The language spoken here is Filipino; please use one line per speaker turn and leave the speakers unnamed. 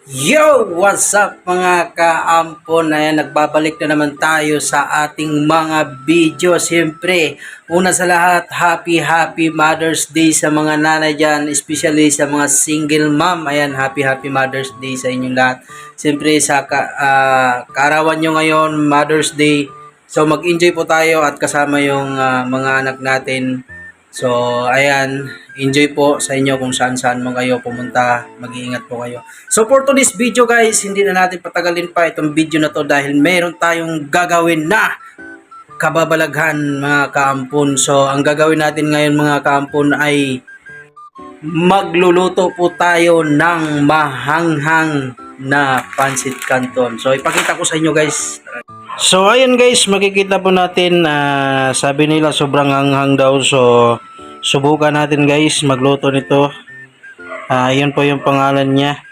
Yo! What's up mga kaampon? Ayan, nagbabalik na naman tayo sa ating mga video. Siyempre, una sa lahat, happy Mother's Day sa mga nanay dyan, especially sa mga single mom. Ayan, happy Mother's Day sa inyong lahat. Siyempre, sa kaarawan nyo ngayon, Mother's Day. So, mag-enjoy po tayo at kasama yung mga anak natin. So, ayan, enjoy po sa inyo kung saan-saan mo kayo pumunta. Mag-iingat po kayo. So, for today's video guys, hindi na natin patagalin pa itong video na to dahil meron tayong gagawin na kababalaghan mga kaampon. So, ang gagawin natin ngayon mga kaampon ay magluluto po tayo ng mahanghang na pancit canton. So, ipakita ko sa inyo guys. So ayun guys, makikita po natin sabi nila sobrang hanghang daw. So subukan natin guys magluto nito. Yun po yung pangalan niya.